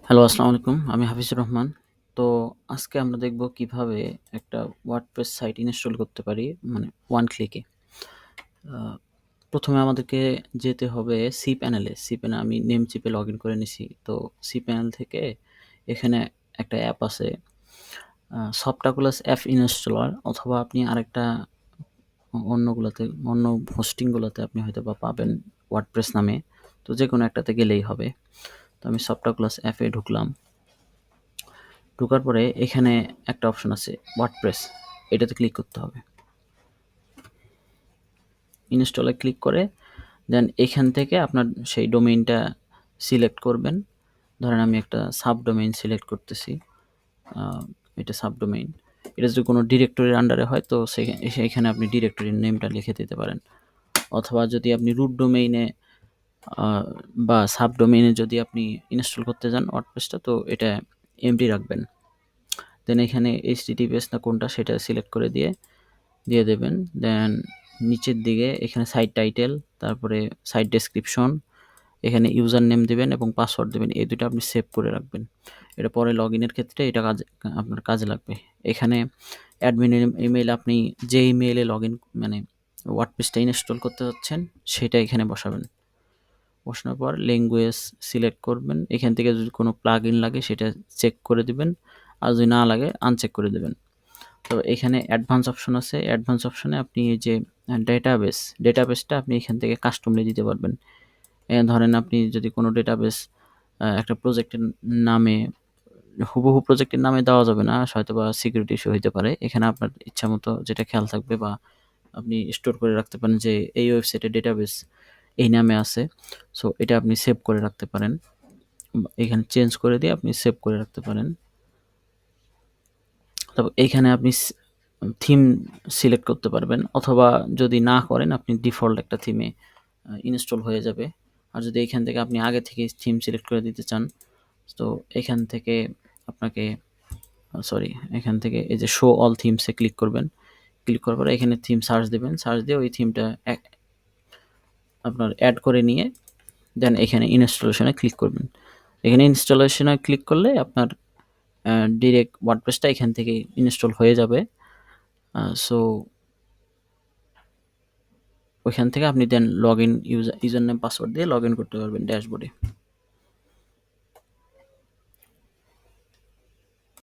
Hello, আসসালামু আলাইকুম। আমি হাফিজুর রহমান। তো আজকে আমরা দেখব কিভাবে একটা ওয়ার্ডপ্রেস সাইট ইনস্টল করতে পারি মানে ওয়ান ক্লিকে। আ ১ম এ আমাদেরকে যেতে হবে cPanel এ। cPanel আমি নেমচিপে লগইন করে নিছি। তো cPanel থেকে এখানে একটা অ্যাপ আছে সফটাকুলাস অ্যাপ ইনস্টলার অথবা আপনি আরেকটা অন্যগুলাতে অন্য হোস্টিং গুলাতে আপনি হয়তোবা পাবেন ওয়ার্ডপ্রেস নামে। তো যেকোনো একটাতে গেলেই হবে। তো আমি সফটাকুলাস অ্যাপে ঢুকলাম। ঢোকার পরে এখানে একটা অপশন আছে ওয়ার্ডপ্রেস, এটাতে ক্লিক করতে হবে। ইনস্টলে ক্লিক করে দেন এখান থেকে আপনার সেই ডোমেইনটা সিলেক্ট করবেন। ধরেন আমি একটা সাবডোমেইন সিলেক্ট করতেছি। এটা সাবডোমেইন। এটা যদি কোনো ডিরেক্টরির আন্ডারে হয় তো সেইখানে আপনি ডিরেক্টরির নেমটা লিখে দিতে পারেন। অথবা যদি আপনি রুট ডোমেইনে বা সাবডোমেইনে যদি আপনি ইনস্টল করতে যান ওয়ার্ডপ্রেসটা তো এটা এমটি রাখবেন। দেন এখানে HTTPS না কোনটা সেটা সিলেক্ট করে দিয়ে দেবেন। দেন নিচের দিকে এখানে সাইট টাইটেল, তারপরে সাইট ডেসক্রিপশন, এখানে ইউজার নেম দিবেন এবং পাসওয়ার্ড দিবেন। এই ২ টা আপনি সেভ করে রাখবেন। এটা পরে লগইনের ক্ষেত্রে এটা আপনার কাজে লাগবে। এখানে অ্যাডমিন ইমেইল আপনি যে ইমেইলে লগইন মানে ওয়ার্ডপ্রেসটা ইনস্টল করতে যাচ্ছেন সেটা এখানে বসাবেন। বসানোর পর ল্যাঙ্গুয়েজ সিলেক্ট করবেন। এখান থেকে যদি কোনো প্লাগইন লাগে সেটা চেক করে দিবেন। আর যদি না লাগে আনচেক করে দিবেন। তো এখানে অ্যাডভান্স অপশন আছে। অ্যাডভান্স অপশনে আপনি এই যে ডেটাবেসটা আপনি এখান থেকে কাস্টমলি দিতে পারবেন। ধরেন আপনি যদি কোনো ডেটাবেস একটা প্রজেক্টের নামে হুবহু প্রজেক্টের নামে দেওয়া যাবে না। হয়তোবা সিকিউরিটি ইস্যু হইতে পারে। এখানে আপনার ইচ্ছামতো যেটা খেয়াল থাকবে বা আপনি স্টোর করে রাখতে পারেন যে এই ওয়েবসাইটের ডেটাবেস এই নামে আছে। সো এটা আপনি সেভ করে রাখতে পারেন। এখানে চেঞ্জ করে দিয়ে আপনি সেভ করে রাখতে পারেন। তারপর এইখানে আপনি থিম সিলেক্ট করতে পারবেন অথবা যদি না করেন আপনি ডিফল্ট একটা থিমে ইনস্টল হয়ে যাবে। আর যদি এখান থেকে আপনি আগে থেকেই থিম সিলেক্ট করে দিতে চান তো এখান থেকে আপনাকে এখান থেকে এই যে শো অল থিমসে ক্লিক করবেন। ক্লিক করার পরে এখানে থিম সার্চ দিবেন। সার্চ দিয়ে ওই থিমটা আপনার অ্যাড করে নিয়ে দেন এখানে ইনস্টলেশনে ক্লিক করবেন। এখানে ইনস্টলেশনে ক্লিক করলে আপনার ডিরেক্ট ওয়ার্ডপ্রেসটা এখান থেকে ইনস্টল হয়ে যাবে। সো ওইখান থেকে আপনি দেন ইউজার নেম পাসওয়ার্ড দিয়ে লগইন করতে পারবেন ড্যাশবোর্ডে।